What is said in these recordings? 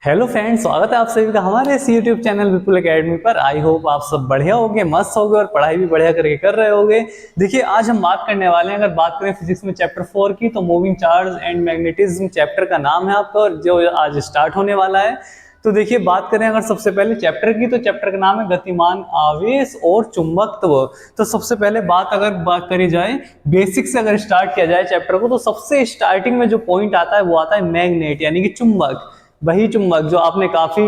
Hello friends, स्वागत है आप सभी का हमारे इस यूट्यूब चैनल विपुल एकेडमी पर। आई होप आप सब बढ़िया होगे, मस्त होगे और पढ़ाई भी बढ़िया करके कर रहे होगे। देखिए, आज हम बात करने वाले हैं, अगर बात करें फिजिक्स में चैप्टर 4 की, तो moving charge and magnetism chapter का नाम है आपका, और जो आज स्टार्ट होने वाला है। तो देखिए, बात करें अगर सबसे पहले चैप्टर की, तो चैप्टर का नाम है गतिमान आवेश और चुंबकत्व। तो सबसे पहले बात करी जाए बेसिक से, अगर स्टार्ट किया जाए चैप्टर को, तो सबसे स्टार्टिंग में जो पॉइंट आता है वो आता है मैग्नेट, यानी कि चुंबक। वही चुंबक जो आपने काफी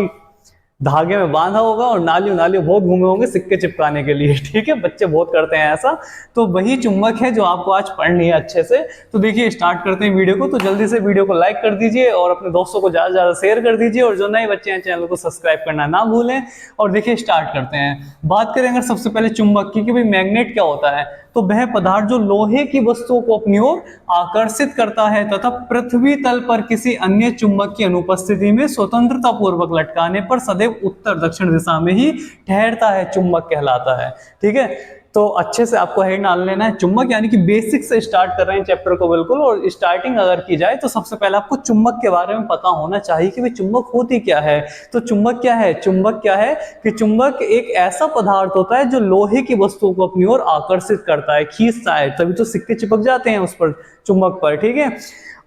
धागे में बांधा होगा और नालियों नालियों बहुत घूमे होंगे सिक्के चिपकाने के लिए। ठीक है, बच्चे बहुत करते हैं ऐसा। तो वही चुंबक है जो आपको आज पढ़नी है अच्छे से। तो देखिए, स्टार्ट करते हैं वीडियो को। तो जल्दी से वीडियो को लाइक कर दीजिए और अपने दोस्तों को ज्यादा से ज्यादा शेयर कर दीजिए, और जो नए बच्चे हैं चैनल को सब्सक्राइब करना ना भूलें। और देखिए, स्टार्ट करते हैं। बात करें अगर सबसे पहले चुंबक की, कि भाई मैग्नेट क्या होता है, तो वह पदार्थ जो लोहे की वस्तुओं को अपनी ओर आकर्षित करता है तथा पृथ्वी तल पर किसी अन्य चुंबक की अनुपस्थिति में स्वतंत्रता पूर्वक लटकाने पर सदैव उत्तर दक्षिण दिशा में ही ठहरता है, चुंबक कहलाता है। ठीक है, तो अच्छे से आपको हेड डाल लेना है चुंबक, यानी कि बेसिक से स्टार्ट कर रहे हैं चैप्टर को बिल्कुल। और स्टार्टिंग अगर की जाए तो सबसे पहले आपको चुंबक के बारे में पता होना चाहिए कि भाई चुंबक होती क्या है। तो चुंबक क्या है? चुंबक क्या है कि चुंबक एक ऐसा पदार्थ होता है जो लोहे की वस्तुओं को अपनी ओर आकर्षित करता है, खींचता है, तभी तो सिक्के चिपक जाते हैं उस पर, चुंबक पर। ठीक है,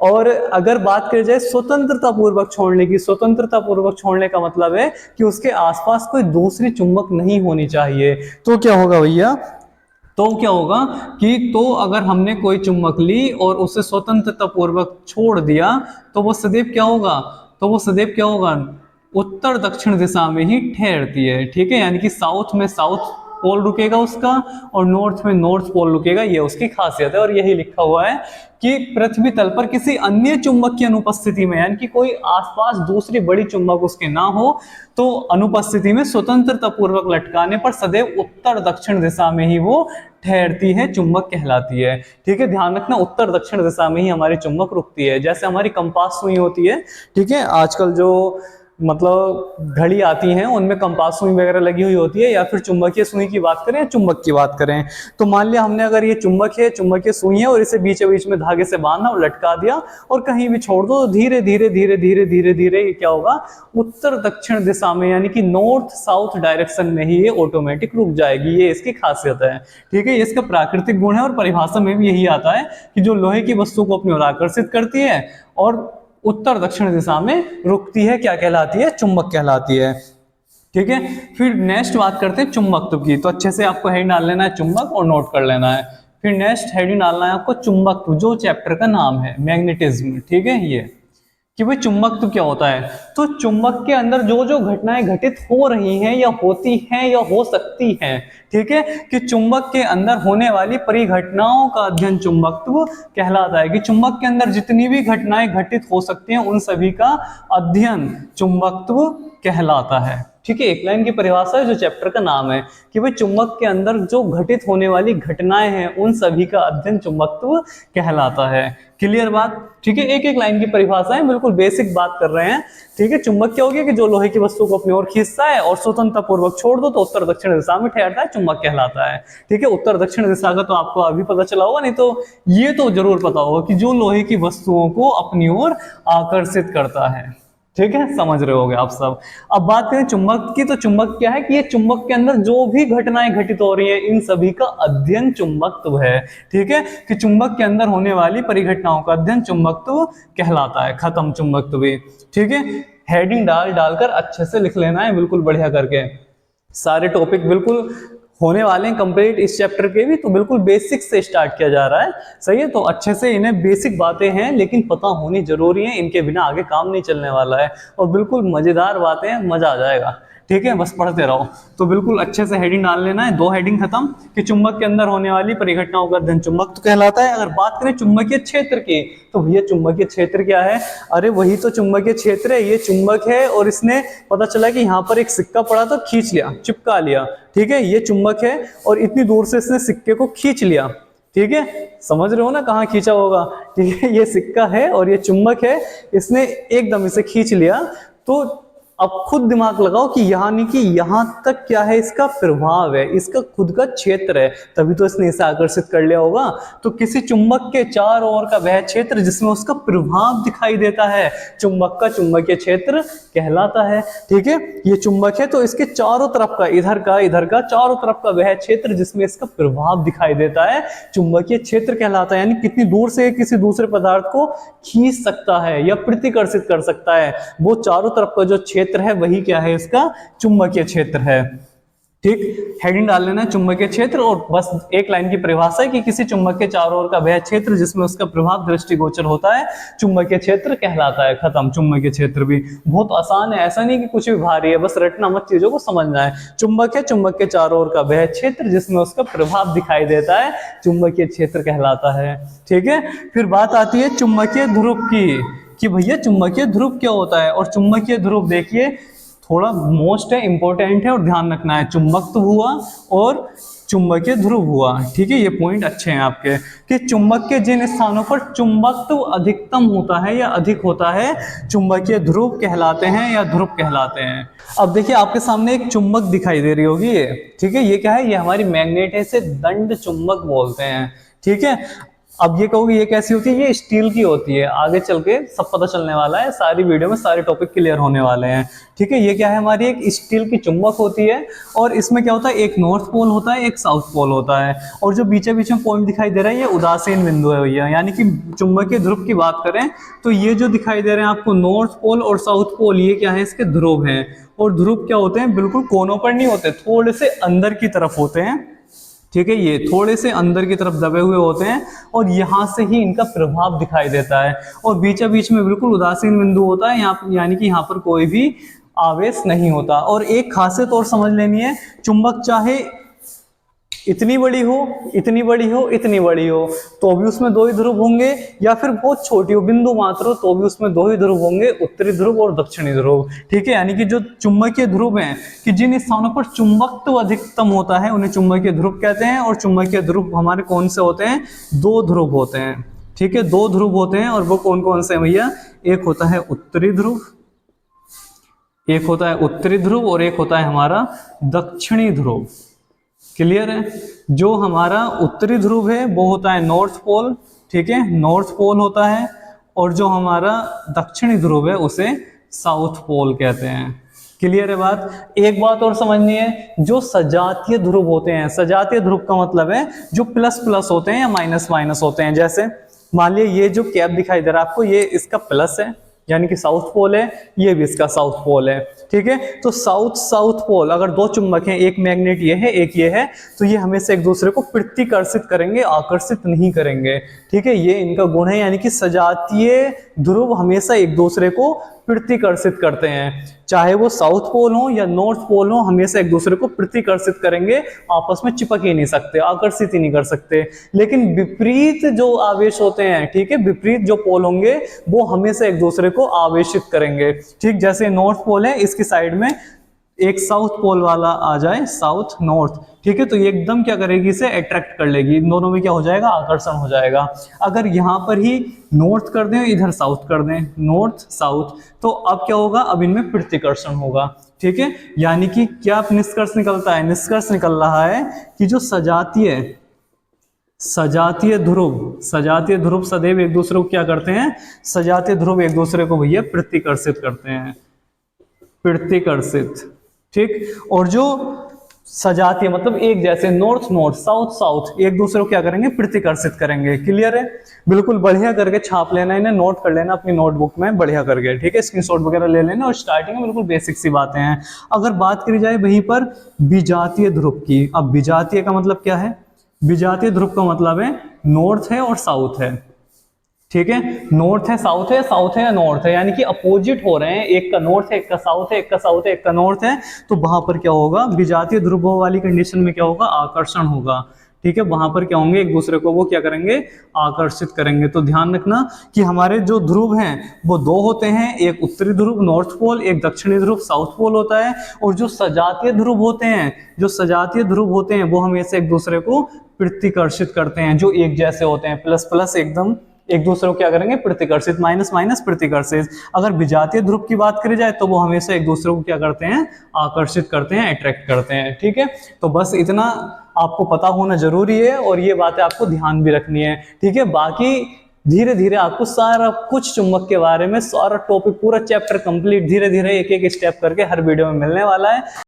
और अगर बात करी जाए स्वतंत्रता पूर्वक छोड़ने की, स्वतंत्रता पूर्वक छोड़ने का मतलब है कि उसके आसपास कोई दूसरी चुंबक नहीं होनी चाहिए। तो क्या होगा भैया, तो क्या होगा कि तो अगर हमने कोई चुंबक ली और उसे स्वतंत्रता पूर्वक छोड़ दिया, तो वो सदैव क्या होगा, उत्तर दक्षिण दिशा में ही ठहरती है। ठीक है, यानी कि साउथ में साउथ पोल रुकेगा उसका, और नॉर्थ में नॉर्थ पोल रुकेगा। ये उसकी खासियत है। और यही लिखा हुआ है कि पृथ्वी तल पर किसी अन्य चुंबक की अनुपस्थिति में, यानी कि कोई आसपास दूसरी बड़ी चुंबक उसके ना हो, तो अनुपस्थिति में स्वतंत्रता पूर्वक लटकाने पर सदैव उत्तर दक्षिण दिशा में ही वो ठहरती है, चुंबक कहलाती है। ठीक है, ध्यान रखना, उत्तर दक्षिण दिशा में ही हमारी चुंबक रुकती है। जैसे हमारी कंपास सुई होती है, ठीक है, आजकल जो मतलब घड़ी आती हैं उनमें कंपास सुई वगैरह लगी हुई होती है, या फिर चुंबकीय सुई की बात करें, चुंबक की बात करें, तो मान लिया हमने अगर ये चुंबक है, चुंबकीय सुई है, और इसे बीचों बीच में धागे से बांधा और लटका दिया और कहीं भी छोड़ दो, तो धीरे धीरे धीरे धीरे धीरे धीरे ये क्या होगा, उत्तर दक्षिण दिशा में, यानी कि नॉर्थ साउथ डायरेक्शन में ही ये ऑटोमेटिक रुक जाएगी। ये इसकी खासियत है। ठीक है, इसका प्राकृतिक गुण है, और परिभाषा में भी यही आता है कि जो लोहे की वस्तु को अपनी ओर आकर्षित करती है और उत्तर दक्षिण दिशा में रुकती है, क्या कहलाती है? चुंबक कहलाती है। ठीक है, फिर नेक्स्ट बात करते हैं चुंबकत्व की। तो अच्छे से आपको हेड डाल लेना है चुंबक और नोट कर लेना है। फिर नेक्स्ट हेडिंग डालना है आपको चुंबकत्व, जो चैप्टर का नाम है मैग्नेटिज्म। ठीक है, ये कि भाई चुंबकत्व क्या होता है। तो चुंबक के अंदर जो जो घटनाएं घटित हो रही हैं या होती हैं या हो सकती हैं, ठीक है, कि चुंबक के अंदर होने वाली परिघटनाओं का अध्ययन चुंबकत्व कहलाता है। कि चुंबक के अंदर जितनी भी घटनाएं घटित हो सकती हैं उन सभी का अध्ययन चुंबकत्व कहलाता है। ठीक है, एक लाइन की परिभाषा है जो चैप्टर का नाम है, कि भाई चुंबक के अंदर जो घटित होने वाली घटनाएं हैं उन सभी का अध्ययन चुंबकत्व कहलाता है। क्लियर बात? ठीक है, एक एक लाइन की परिभाषा है, बिल्कुल बेसिक बात कर रहे हैं। ठीक है, चुंबक क्या हो गया कि जो लोहे की वस्तु को अपनी ओर खींचता है और स्वतंत्रता पूर्वक छोड़ दो तो उत्तर दक्षिण दिशा में ठहरता है, चुंबक कहलाता है। ठीक है, उत्तर दक्षिण दिशा का तो आपको अभी पता चला होगा, नहीं तो ये तो जरूर पता होगा कि जो लोहे की वस्तुओं को अपनी ओर आकर्षित करता है। ठीक है, समझ रहे होगे आप सब। अब बात करें चुंबक की, तो चुंबक क्या है कि ये चुंबक के अंदर जो भी घटनाएं घटित हो रही है इन सभी का अध्ययन चुंबकत्व है। ठीक है, कि चुंबक के अंदर होने वाली परिघटनाओं का अध्ययन चुंबकत्व कहलाता है। खत्म चुंबकत्व भी। ठीक है, हेडिंग डालकर अच्छे से लिख लेना है, बिल्कुल बढ़िया करके। सारे टॉपिक बिल्कुल होने वाले हैं कंप्लीट इस चैप्टर के भी, तो बिल्कुल बेसिक से स्टार्ट किया जा रहा है। सही है, तो अच्छे से इन्हें बेसिक बातें हैं लेकिन पता होनी जरूरी है, इनके बिना आगे काम नहीं चलने वाला है। और बिल्कुल मजेदार बातें हैं, मजा आ जाएगा। ठीक है, बस पढ़ते रहो। तो बिल्कुल अच्छे से हेडिंग डाल लेना है, 2 हेडिंग खत्म, कि चुंबक के अंदर होने वाली परिघटनाओं का अध्ययन चुंबकत्व कहलाता है। अगर बात करें चुंबकीय क्षेत्र की, तो भैया चुंबकीय क्षेत्र क्या है? अरे वही तो चुंबकीय क्षेत्र है, ये चुंबक है और इसने पता चला कि यहाँ पर एक सिक्का पड़ा तो खींच लिया, चिपका लिया। ठीक है, ये चुंबक है और इतनी दूर से इसने सिक्के को खींच लिया। ठीक है, समझ रहे हो ना कहाँ खींचा होगा? ठीक है, ये सिक्का है और ये चुंबक है, इसने एकदम इसे खींच लिया, तो अब खुद दिमाग लगाओ कि यानी कि यहां तक क्या है, इसका प्रभाव है, इसका खुद का क्षेत्र है, तभी तो इसने इसे आकर्षित कर लिया होगा। तो किसी चुंबक के चारों ओर का वह क्षेत्र जिसमें उसका प्रभाव दिखाई देता है, चुंबक का चुंबकीय क्षेत्र कहलाता है। ठीक है, ये चुंबक है तो इसके चारों तरफ का, इधर का चारों तरफ का वह क्षेत्र जिसमें इसका प्रभाव दिखाई देता है, चुंबकीय क्षेत्र कहलाता है। यानी कितनी दूर से किसी दूसरे पदार्थ को खींच सकता है या प्रतिकर्षित कर सकता है, वो चारों तरफ का जो क्षेत्र है वही क्या है, इसका चुंबकीय क्षेत्र है। ठीक, हेडिंग डाल लेना चुंबकीय क्षेत्र, और बस एक लाइन की परिभाषा है कि किसी चुंबक के चारों ओर का वह क्षेत्र जिसमें उसका प्रभाव दृष्टिगोचर होता है, चुंबकीय क्षेत्र कहलाता है। खत्म, चुंबकीय क्षेत्र भी बहुत आसान है, ऐसा नहीं कि कुछ भी भारी है, बस रटना मत, चीजों को समझना है। चुंबक है, चुंबक के चारों ओर का वह क्षेत्र जिसमें उसका प्रभाव दिखाई देता है, चुंबकीय क्षेत्र कहलाता है। ठीक है, फिर बात आती है चुंबकीय ध्रुव की, कि भैया चुंबकीय ध्रुव क्या होता है। और चुंबकीय ध्रुव देखिए थोड़ा मोस्ट है, इंपॉर्टेंट है और ध्यान रखना है। चुंबकत्व हुआ और चुंबकीय ध्रुव हुआ। ठीक है, ये पॉइंट अच्छे हैं आपके, कि चुंबक के जिन स्थानों पर चुंबकत्व अधिकतम होता है या अधिक होता है, चुंबकीय ध्रुव कहलाते हैं या ध्रुव कहलाते हैं। अब देखिए आपके सामने एक चुंबक दिखाई दे रही होगी ये, ठीक है, ये क्या है, ये हमारी मैग्नेट है, इसे दंड चुंबक बोलते हैं। ठीक है, अब ये कहोगे ये कैसी होती है, ये स्टील की होती है, आगे चल के सब पता चलने वाला है, सारी वीडियो में सारे टॉपिक क्लियर होने वाले हैं। ठीक है, ये क्या है, हमारी एक स्टील की चुंबक होती है, और इसमें क्या होता है, एक नॉर्थ पोल होता है, एक साउथ पोल होता है, और जो बीच बीच में पॉइंट दिखाई दे रहा है ये उदासीन बिंदु है भैया। यानी कि चुंबकीय ध्रुव की बात करें तो ये जो दिखाई दे रहे हैं आपको नॉर्थ पोल और साउथ पोल, ये क्या है, इसके ध्रुव हैं। और ध्रुव क्या होते हैं, बिल्कुल कोनों पर नहीं होते, थोड़े से अंदर की तरफ होते हैं। ठीक है, ये थोड़े से अंदर की तरफ दबे हुए होते हैं, और यहां से ही इनका प्रभाव दिखाई देता है, और बीचा बीच में बिल्कुल उदासीन बिंदु होता है यहाँ, यानी कि यहाँ पर कोई भी आवेश नहीं होता। और एक खासियत और समझ लेनी है, चुंबक चाहे इतनी बड़ी हो, इतनी बड़ी हो, इतनी बड़ी हो, तो भी उसमें दो ही ध्रुव होंगे, या फिर बहुत छोटी हो, बिंदु मात्र हो, तो भी उसमें दो ही ध्रुव होंगे, उत्तरी ध्रुव और दक्षिणी ध्रुव। ठीक है, यानी कि जो चुंबकीय ध्रुव हैं, कि जिन स्थानों पर चुंबकत्व अधिकतम होता है उन्हें चुंबकीय ध्रुव कहते हैं। और चुंबकीय ध्रुव हमारे कौन से होते हैं, दो ध्रुव होते हैं। ठीक है, दो ध्रुव होते हैं, और वो कौन कौन से हैं भैया, एक होता है उत्तरी ध्रुव, एक होता है उत्तरी ध्रुव, और एक होता है हमारा दक्षिणी ध्रुव। क्लियर है, जो हमारा उत्तरी ध्रुव है वो होता है नॉर्थ पोल। ठीक है, नॉर्थ पोल होता है, और जो हमारा दक्षिणी ध्रुव है उसे साउथ पोल कहते हैं। क्लियर है बात। एक बात और समझनी है, जो सजातीय ध्रुव होते हैं, सजातीय ध्रुव का मतलब है जो प्लस प्लस होते हैं या माइनस माइनस होते हैं। जैसे मान लिया ये जो कैप दिखाई दे रहा है आपको, ये इसका प्लस है यानी कि साउथ पोल है, ये भी इसका साउथ पोल है। ठीक है, तो साउथ साउथ पोल, अगर दो चुंबक हैं, एक मैग्नेट ये है एक ये है, तो ये हमेशा एक दूसरे को प्रतिकर्षित करेंगे, आकर्षित नहीं करेंगे। ठीक है, ये इनका गुण है, यानी कि सजातीय ध्रुव हमेशा एक दूसरे को प्रतिकर्षित करते हैं, चाहे वो साउथ पोल हो या नॉर्थ पोल हो, हमेशा एक दूसरे को प्रतिकर्षित करेंगे, आपस में चिपक ही नहीं सकते, आकर्षित ही नहीं कर सकते। लेकिन विपरीत जो आवेश होते हैं, ठीक है, विपरीत जो पोल होंगे वो हमेशा एक दूसरे को आवेशित करेंगे। ठीक, जैसे नॉर्थ पोल है, इसकी साइड में एक साउथ पोल वाला आ जाए, साउथ नॉर्थ, ठीक है, तो ये एकदम क्या करेगी, इसे अट्रैक्ट कर लेगी, इन दोनों में क्या हो जाएगा, आकर्षण हो जाएगा। अगर यहां पर ही नॉर्थ कर दें, इधर साउथ कर दें, नॉर्थ साउथ, तो अब क्या होगा, अब इनमें प्रतिकर्षण होगा। ठीक है, यानी कि क्या निष्कर्ष निकलता है, निष्कर्ष निकल रहा है कि जो सजातीय ध्रुव सदैव एक दूसरे को क्या करते हैं, सजातीय ध्रुव एक दूसरे को भैया प्रतिकर्षित करते हैं, प्रतिकर्षित। ठीक, और जो सजातीय मतलब एक जैसे नॉर्थ नॉर्थ साउथ साउथ एक दूसरे को क्या करेंगे, प्रतिकर्षित करेंगे। क्लियर है, बिल्कुल बढ़िया करके छाप लेना, इन्हें नोट कर लेना अपनी नोटबुक में बढ़िया करके। ठीक है, स्क्रीनशॉट वगैरह ले लेना, और स्टार्टिंग में बिल्कुल बेसिक सी बातें हैं। अगर बात करी जाए वहीं पर विजातीय ध्रुव की, अब विजातीय का मतलब क्या है, विजातीय ध्रुव का मतलब है नॉर्थ है और साउथ है। ठीक है, नॉर्थ है साउथ है, साउथ है या नॉर्थ है, यानी कि अपोजिट हो रहे हैं, एक का नॉर्थ है एक का साउथ है, एक का साउथ है एक का नॉर्थ है, तो वहां पर क्या होगा, विजातीय ध्रुवों वाली कंडीशन में क्या होगा, आकर्षण होगा। ठीक है, वहां पर क्या होंगे, एक दूसरे को वो क्या करेंगे, आकर्षित करेंगे। तो ध्यान रखना कि हमारे जो ध्रुव हैं वो दो होते हैं, एक उत्तरी ध्रुव नॉर्थ पोल, एक दक्षिणी ध्रुव साउथ पोल होता है। और जो सजातीय ध्रुव होते हैं, जो सजातीय ध्रुव होते हैं वो हमेशा एक दूसरे को प्रतिकर्षित करते हैं, जो एक जैसे होते हैं, प्लस प्लस एकदम एक दूसरे को क्या करेंगे, प्रतिकर्षित, माइनस माइनस प्रतिकर्षित। अगर विजातीय ध्रुव की बात करी जाए तो वो हमेशा एक दूसरे को क्या करते हैं, आकर्षित करते हैं, अट्रैक्ट करते हैं। ठीक है, तो बस इतना आपको पता होना जरूरी है और ये बातें आपको ध्यान भी रखनी है। ठीक है, बाकी धीरे धीरे आपको सारा कुछ चुंबक के बारे में, सारा टॉपिक, पूरा चैप्टर कंप्लीट धीरे धीरे एक एक स्टेप करके हर वीडियो में मिलने वाला है।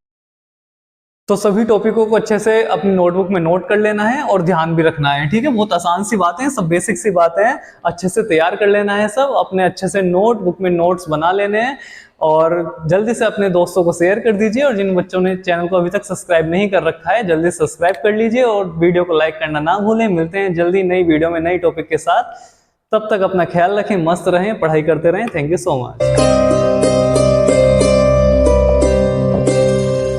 तो सभी टॉपिकों को अच्छे से अपनी नोटबुक में नोट कर लेना है और ध्यान भी रखना है। ठीक है, बहुत आसान सी बातें हैं, सब बेसिक सी बातें हैं, अच्छे से तैयार कर लेना है, सब अपने अच्छे से नोटबुक में नोट्स बना लेने हैं और जल्दी से अपने दोस्तों को शेयर कर दीजिए। और जिन बच्चों ने चैनल को अभी तक सब्सक्राइब नहीं कर रखा है जल्दी सब्सक्राइब कर लीजिए और वीडियो को लाइक करना ना भूलें। मिलते हैं जल्दी नई वीडियो में नई टॉपिक के साथ, तब तक अपना ख्याल रखें, मस्त रहें, पढ़ाई करते रहें। Thank you so much.